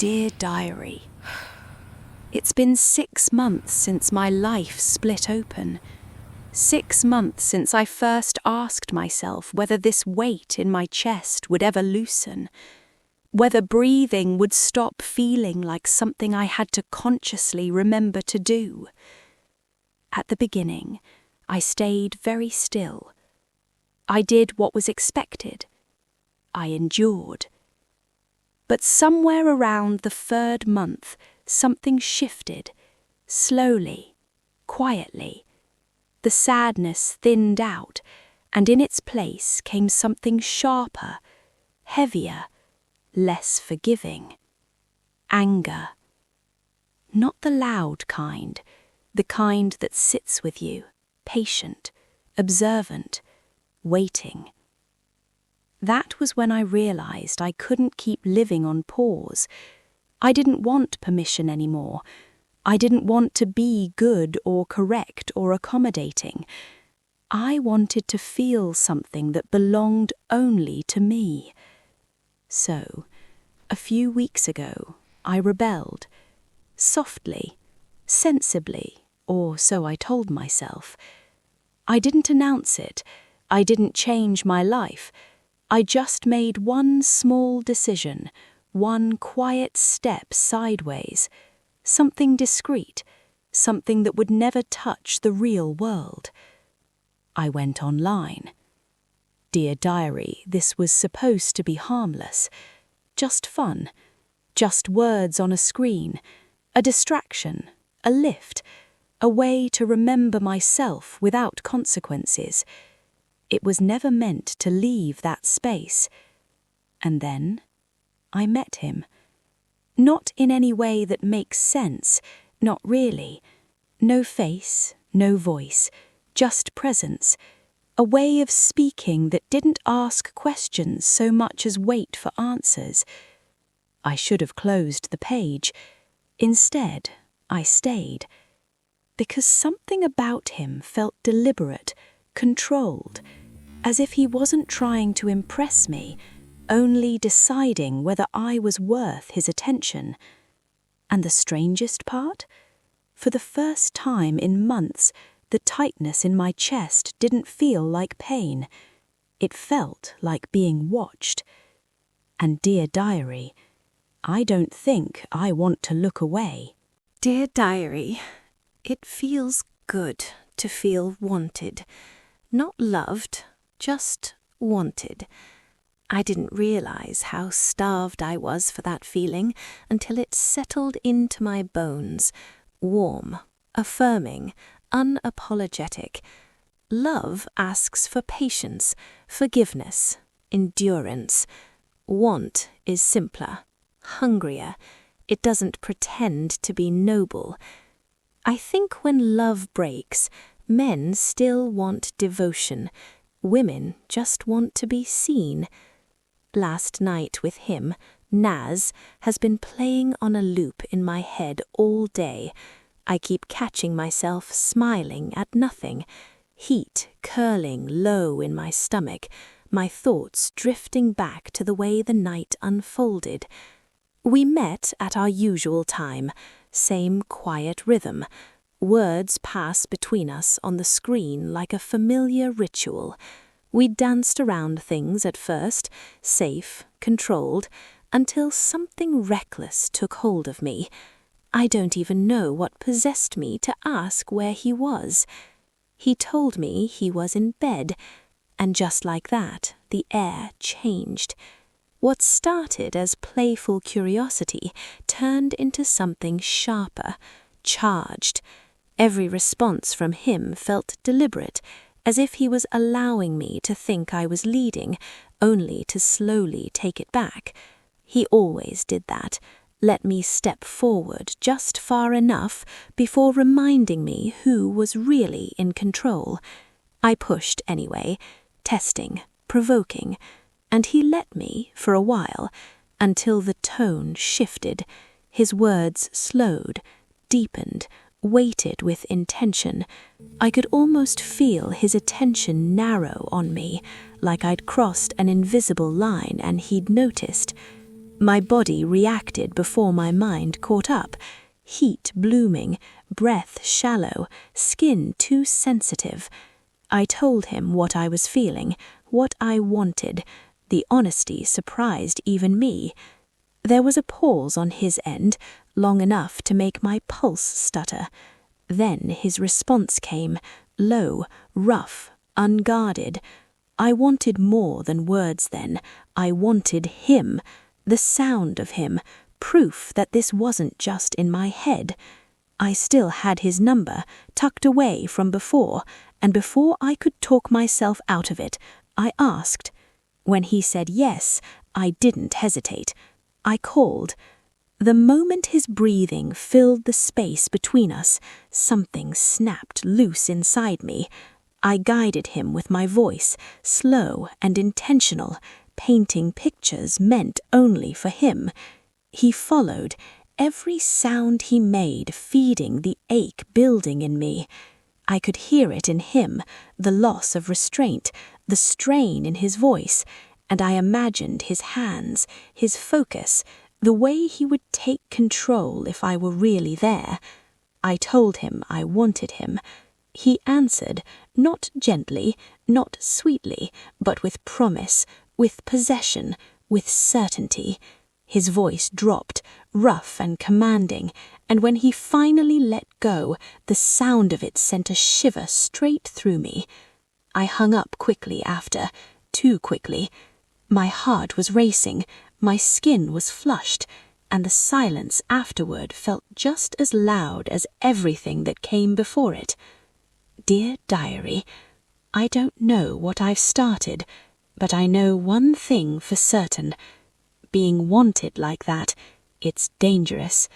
Dear Diary, it's been 6 months since my life split open. 6 months since I first asked myself whether this weight in my chest would ever loosen, whether breathing would stop feeling like something I had to consciously remember to do. At the beginning, I stayed very still. I did what was expected. I endured. But somewhere around the 3rd month, something shifted, slowly, quietly. The sadness thinned out, and in its place came something sharper, heavier, less forgiving. Anger. Not the loud kind, the kind that sits with you, patient, observant, waiting. That was when I realized I couldn't keep living on pause. I didn't want permission anymore. I didn't want to be good or correct or accommodating. I wanted to feel something that belonged only to me. So, a few weeks ago, I rebelled. Softly, sensibly, or so I told myself. I didn't announce it. I didn't change my life. I just made one small decision, one quiet step sideways, something discreet, something that would never touch the real world. I went online. Dear Diary, this was supposed to be harmless, just fun, just words on a screen, a distraction, a lift, a way to remember myself without consequences. It was never meant to leave that space. And then I met him. Not in any way that makes sense, not really. No face, no voice, just presence. A way of speaking that didn't ask questions so much as wait for answers. I should have closed the page. Instead, I stayed. Because something about him felt deliberate, controlled, as if he wasn't trying to impress me, only deciding whether I was worth his attention. And the strangest part? For the first time in months, the tightness in my chest didn't feel like pain. It felt like being watched. And Dear Diary, I don't think I want to look away. Dear Diary, it feels good to feel wanted. Not loved, just wanted. I didn't realize how starved I was for that feeling until it settled into my bones. Warm, affirming, unapologetic. Love asks for patience, forgiveness, endurance. Want is simpler, hungrier. It doesn't pretend to be noble. I think when love breaks, men still want devotion. Women just want to be seen. Last night with him, Naz, has been playing on a loop in my head all day. I keep catching myself smiling at nothing, heat curling low in my stomach, my thoughts drifting back to the way the night unfolded. We met at our usual time, same quiet rhythm. Words pass between us on the screen like a familiar ritual. We danced around things at first, safe, controlled, until something reckless took hold of me. I don't even know what possessed me to ask where he was. He told me he was in bed, and just like that, the air changed. What started as playful curiosity turned into something sharper, charged. Every response from him felt deliberate, as if he was allowing me to think I was leading, only to slowly take it back. He always did that, let me step forward just far enough before reminding me who was really in control. I pushed anyway, testing, provoking, and he let me for a while, until the tone shifted, his words slowed, deepened, weighted with intention. I could almost feel his attention narrow on me, like I'd crossed an invisible line and he'd noticed. My body reacted before my mind caught up. Heat blooming, breath shallow, skin too sensitive. I told him what I was feeling, what I wanted. The honesty surprised even me. There was a pause on his end, long enough to make my pulse stutter. Then his response came, low, rough, unguarded. I wanted more than words then. I wanted him, the sound of him, proof that this wasn't just in my head. I still had his number, tucked away from before, and before I could talk myself out of it, I asked. When he said yes, I didn't hesitate. I called. The moment his breathing filled the space between us, something snapped loose inside me. I guided him with my voice, slow and intentional, painting pictures meant only for him. He followed, every sound he made feeding the ache building in me. I could hear it in him, the loss of restraint, the strain in his voice, and I imagined his hands, his focus, the way he would take control if I were really there. I told him I wanted him. He answered, not gently, not sweetly, but with promise, with possession, with certainty. His voice dropped, rough and commanding, and when he finally let go, the sound of it sent a shiver straight through me. I hung up quickly after, too quickly. My heart was racing, my skin was flushed, and the silence afterward felt just as loud as everything that came before it. Dear Diary, I don't know what I've started, but I know one thing for certain. Being wanted like that, it's dangerous,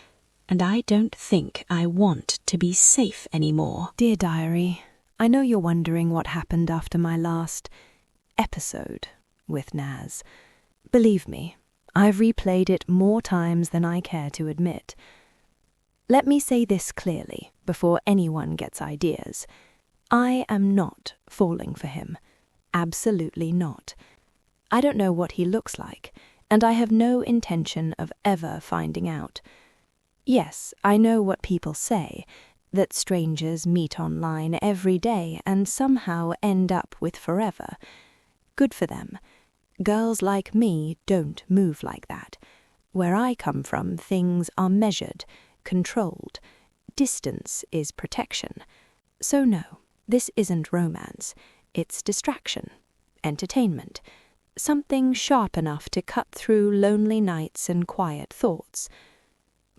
and I don't think I want to be safe anymore. Dear Diary, I know you're wondering what happened after my last episode with Naz. Believe me, I've replayed it more times than I care to admit. Let me say this clearly before anyone gets ideas. I am not falling for him. Absolutely not. I don't know what he looks like, and I have no intention of ever finding out. Yes, I know what people say, that strangers meet online every day and somehow end up with forever. Good for them. Girls like me don't move like that. Where I come from, things are measured, controlled. Distance is protection. So no, this isn't romance. It's distraction, entertainment, something sharp enough to cut through lonely nights and quiet thoughts.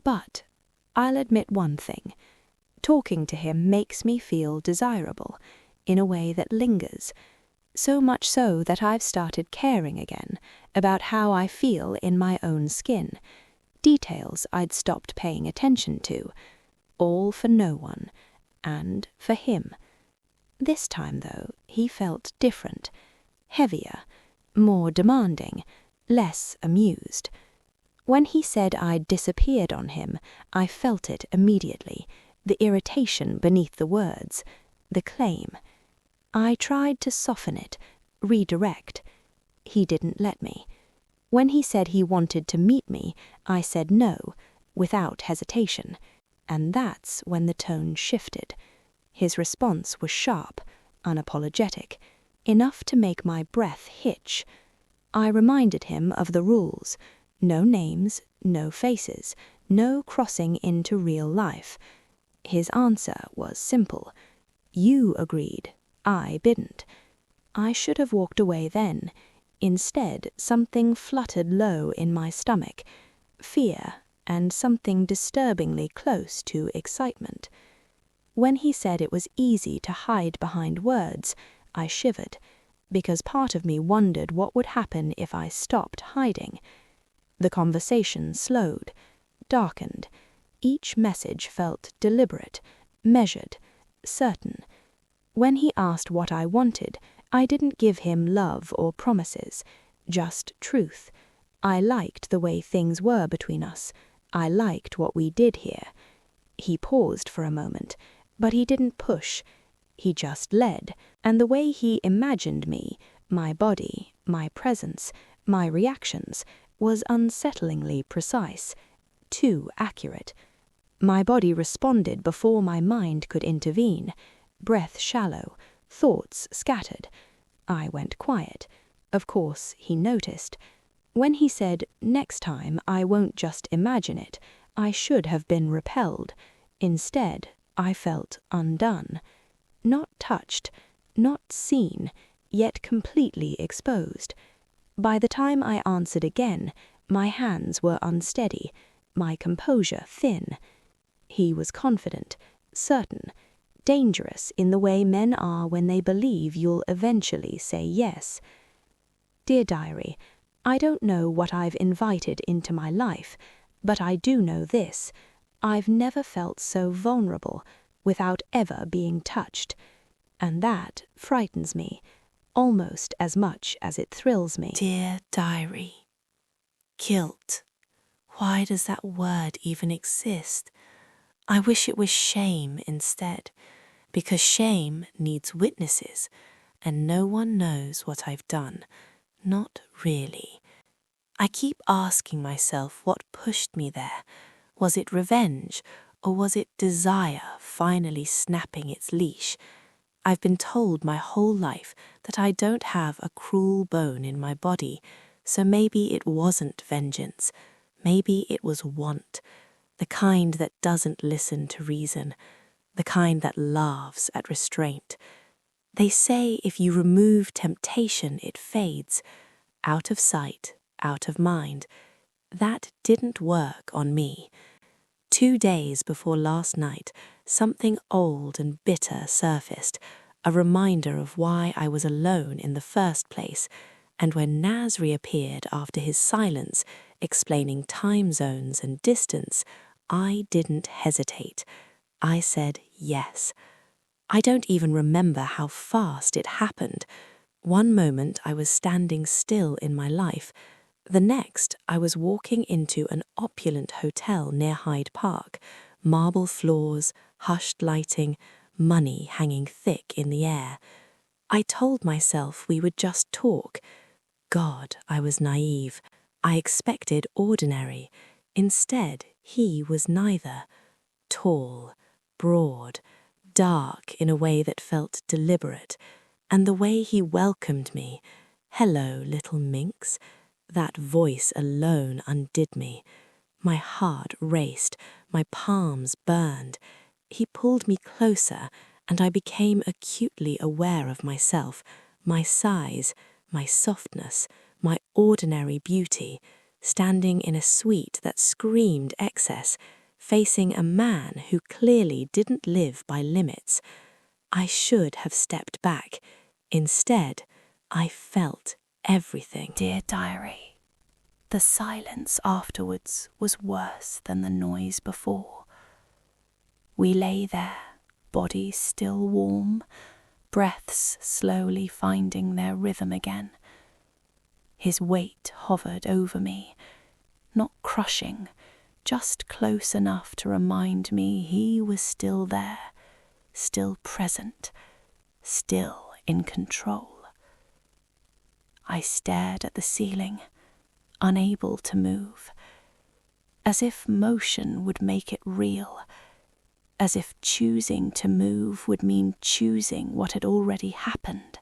But I'll admit one thing. Talking to him makes me feel desirable, in a way that lingers. So much so that I've started caring again about how I feel in my own skin, details I'd stopped paying attention to, all for no one, and for him. This time, though, he felt different, heavier, more demanding, less amused. When he said I'd disappeared on him, I felt it immediately, the irritation beneath the words, the claim. I tried to soften it, redirect. He didn't let me. When he said he wanted to meet me, I said no, without hesitation, and that's when the tone shifted. His response was sharp, unapologetic, enough to make my breath hitch. I reminded him of the rules. No names, no faces, no crossing into real life. His answer was simple. You agreed. I didn't. I should have walked away then. Instead, something fluttered low in my stomach. Fear, and something disturbingly close to excitement. When he said it was easy to hide behind words, I shivered, because part of me wondered what would happen if I stopped hiding. The conversation slowed, darkened. Each message felt deliberate, measured, certain. When he asked what I wanted, I didn't give him love or promises, just truth. I liked the way things were between us. I liked what we did here. He paused for a moment, but he didn't push. He just led, and the way he imagined me, my body, my presence, my reactions, was unsettlingly precise, too accurate. My body responded before my mind could intervene. Breath shallow, thoughts scattered. I went quiet. Of course, he noticed. When he said, "Next time I won't just imagine it," I should have been repelled. Instead, I felt undone. Not touched, not seen, yet completely exposed. By the time I answered again, my hands were unsteady, my composure thin. He was confident, certain, dangerous in the way men are when they believe you'll eventually say yes. Dear Diary, I don't know what I've invited into my life, but I do know this. I've never felt so vulnerable without ever being touched. And that frightens me, almost as much as it thrills me. Dear Diary. Guilt. Why does that word even exist? I wish it was shame instead, because shame needs witnesses, and no one knows what I've done. Not really. I keep asking myself what pushed me there. Was it revenge, or was it desire finally snapping its leash? I've been told my whole life that I don't have a cruel bone in my body, so maybe it wasn't vengeance. Maybe it was want, the kind that doesn't listen to reason, the kind that laughs at restraint. They say if you remove temptation, it fades. Out of sight, out of mind. That didn't work on me. 2 days before last night, something old and bitter surfaced, a reminder of why I was alone in the first place, and when Naz reappeared after his silence, explaining time zones and distance, I didn't hesitate. I said yes. I don't even remember how fast it happened. One moment I was standing still in my life. The next I was walking into an opulent hotel near Hyde Park. Marble floors, hushed lighting, money hanging thick in the air. I told myself we would just talk. God, I was naive. I expected ordinary. Instead, he was neither. Tall, broad, dark in a way that felt deliberate, and the way he welcomed me, "Hello, little minx," that voice alone undid me. My heart raced, my palms burned. He pulled me closer, and I became acutely aware of myself, my size, my softness, my ordinary beauty, standing in a suite that screamed excess, facing a man who clearly didn't live by limits. I should have stepped back. Instead, I felt everything. Dear Diary, the silence afterwards was worse than the noise before. We lay there, bodies still warm, breaths slowly finding their rhythm again. His weight hovered over me, not crushing, just close enough to remind me he was still there, still present, still in control. I stared at the ceiling, unable to move, as if motion would make it real, as if choosing to move would mean choosing what had already happened.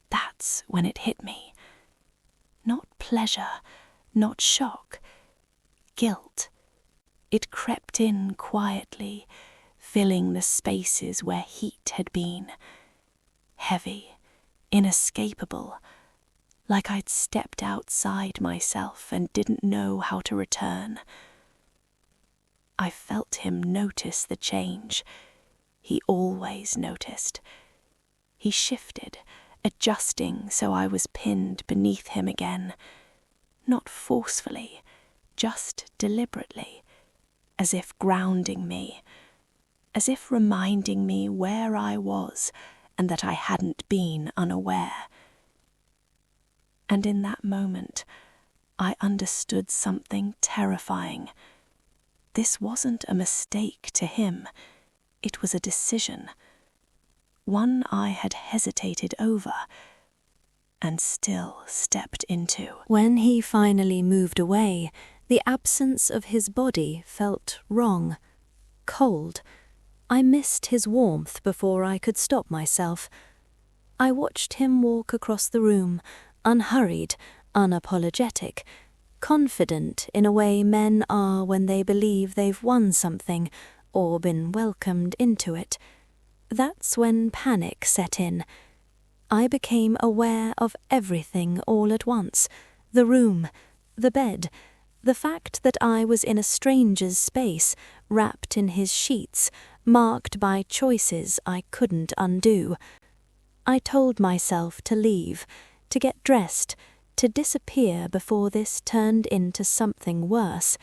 That's when it hit me. Not pleasure, not shock, guilt. It crept in quietly, filling the spaces where heat had been. Heavy, inescapable, like I'd stepped outside myself and didn't know how to return. I felt him notice the change. He always noticed. He shifted, adjusting so I was pinned beneath him again. Not forcefully, just deliberately, as if grounding me, as if reminding me where I was and that I hadn't been unaware. And in that moment, I understood something terrifying. This wasn't a mistake to him. It was a decision. One I had hesitated over. and still stepped into. When he finally moved away, the absence of his body felt wrong, cold. I missed his warmth before I could stop myself. I watched him walk across the room, unhurried, unapologetic, confident in a way men are when they believe they've won something or been welcomed into it. That's when panic set in. I became aware of everything all at once: the room, the bed, the fact that I was in a stranger's space, wrapped in his sheets, marked by choices I couldn't undo. I told myself to leave, to get dressed, to disappear before this turned into something worse.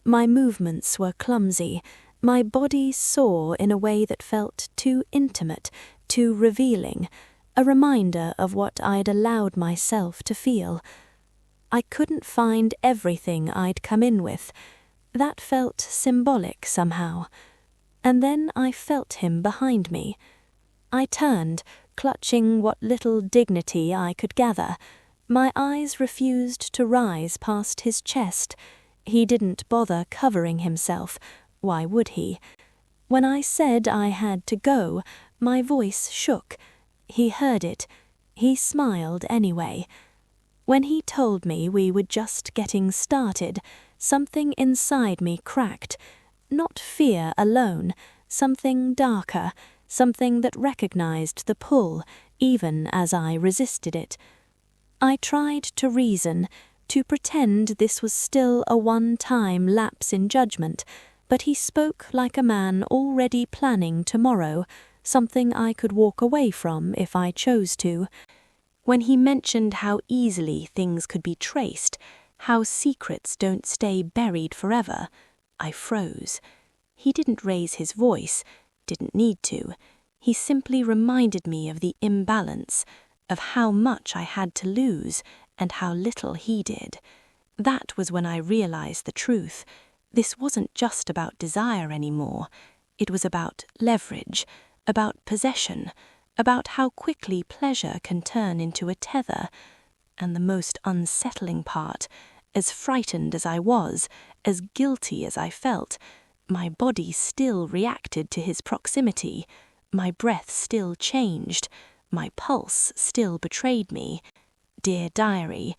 My movements were clumsy, my body sore in a way that felt too intimate, too revealing, a reminder of what I'd allowed myself to feel. I couldn't find everything I'd come in with. That felt symbolic somehow. And then I felt him behind me. I turned, clutching what little dignity I could gather. My eyes refused to rise past his chest. He didn't bother covering himself. Why would he? When I said I had to go, my voice shook. He heard it. He smiled anyway. When he told me we were just getting started, something inside me cracked. Not fear alone, something darker, something that recognized the pull, even as I resisted it. I tried to reason, to pretend this was still a one-time lapse in judgment, but he spoke like a man already planning tomorrow, something I could walk away from if I chose to. When he mentioned how easily things could be traced, how secrets don't stay buried forever, I froze. He didn't raise his voice, didn't need to. He simply reminded me of the imbalance, of how much I had to lose and how little he did. That was when I realized the truth. This wasn't just about desire anymore. It was about leverage, about possession, about how quickly pleasure can turn into a tether. And the most unsettling part, as frightened as I was, as guilty as I felt, my body still reacted to his proximity. My breath still changed. My pulse still betrayed me. Dear diary,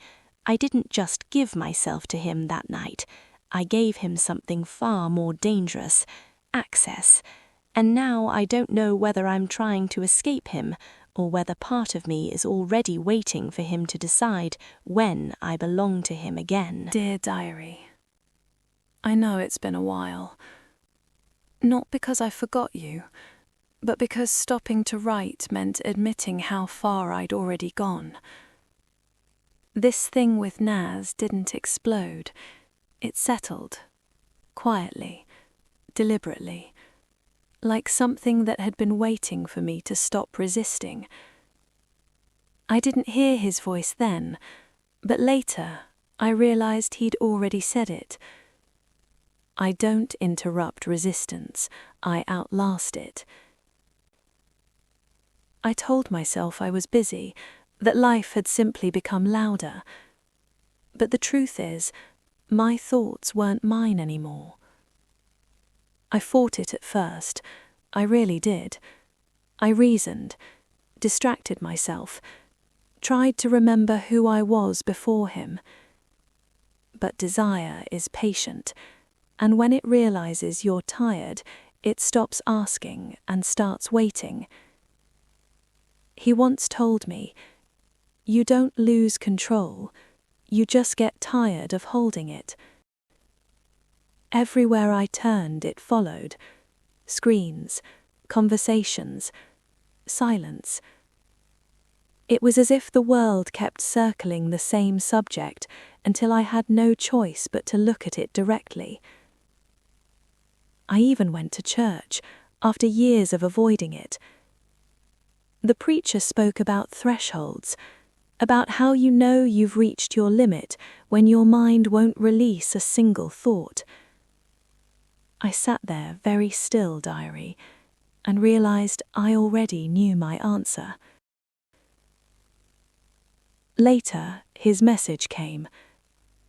I didn't just give myself to him that night. I gave him something far more dangerous: access. And now I don't know whether I'm trying to escape him, or whether part of me is already waiting for him to decide when I belong to him again. Dear diary, I know it's been a while. Not because I forgot you, but because stopping to write meant admitting how far I'd already gone. This thing with Naz didn't explode. It settled, quietly, deliberately, like something that had been waiting for me to stop resisting. I didn't hear his voice then, but later I realized he'd already said it. I don't interrupt resistance, I outlast it. I told myself I was busy, that life had simply become louder. But the truth is, my thoughts weren't mine anymore. I fought it at first. I really did. I reasoned, distracted myself, tried to remember who I was before him. But desire is patient, and when it realizes you're tired, it stops asking and starts waiting. He once told me, "You don't lose control, you just get tired of holding it." Everywhere I turned, it followed. Screens, conversations, silence. It was as if the world kept circling the same subject until I had no choice but to look at it directly. I even went to church, after years of avoiding it. The preacher spoke about thresholds, about how you know you've reached your limit when your mind won't release a single thought. I sat there very still, diary, and realized I already knew my answer. Later, his message came.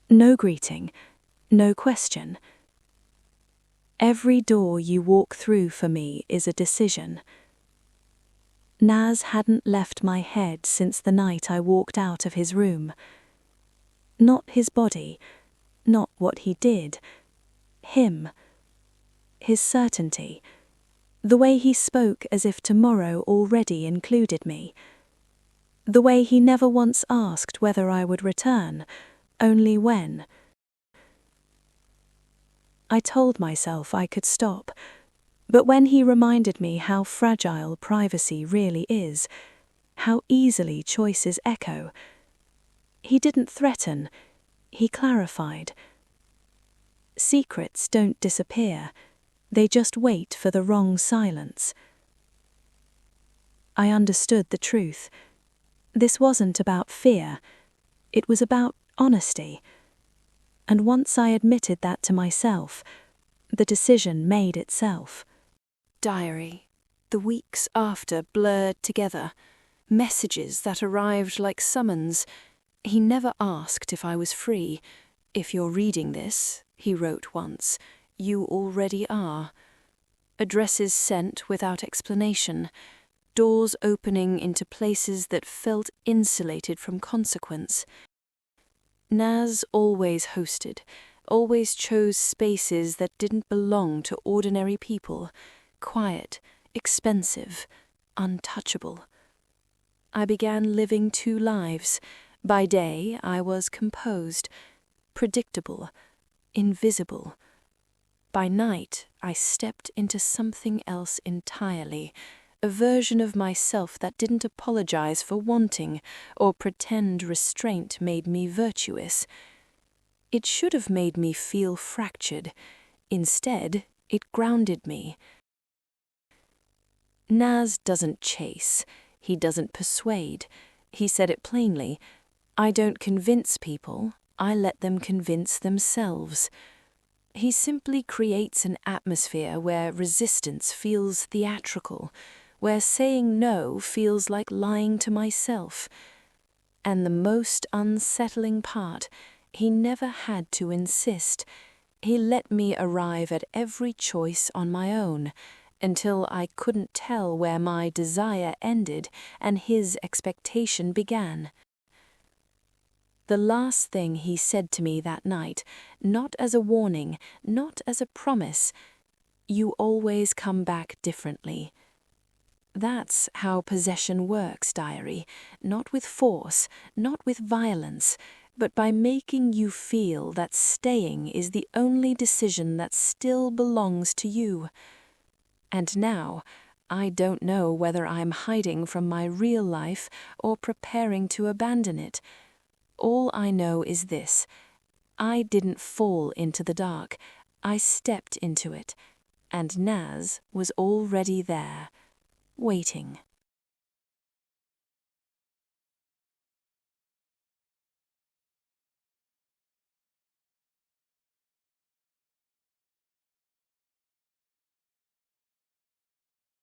No greeting, no question. Every door you walk through for me is a decision. Naz hadn't left my head since the night I walked out of his room. Not his body, not what he did. Him. His certainty. The way he spoke as if tomorrow already included me. The way he never once asked whether I would return, only when. I told myself I could stop, but when he reminded me how fragile privacy really is, how easily choices echo, he didn't threaten, he clarified. Secrets don't disappear, they just wait for the wrong silence. I understood the truth. This wasn't about fear, it was about honesty. And once I admitted that to myself, the decision made itself. Diary. The weeks after blurred together. Messages that arrived like summons. He never asked if I was free. "If you're reading this," he wrote once, "you already are." Addresses sent without explanation. Doors opening into places that felt insulated from consequence. Naz always hosted, always chose spaces that didn't belong to ordinary people, quiet, expensive, untouchable. I began living two lives. By day, I was composed, predictable, invisible. By night, I stepped into something else entirely, a version of myself that didn't apologize for wanting or pretend restraint made me virtuous. It should have made me feel fractured. Instead, it grounded me. Naz doesn't chase. He doesn't persuade. He said it plainly. I don't convince people. I let them convince themselves. He simply creates an atmosphere where resistance feels theatrical, where saying no feels like lying to myself. And the most unsettling part, he never had to insist. He let me arrive at every choice on my own, until I couldn't tell where my desire ended and his expectation began. The last thing he said to me that night, not as a warning, not as a promise, "You always come back differently." That's how possession works, diary, not with force, not with violence, but by making you feel that staying is the only decision that still belongs to you. And now, I don't know whether I'm hiding from my real life or preparing to abandon it. All I know is this: I didn't fall into the dark, I stepped into it, and Naz was already there, waiting.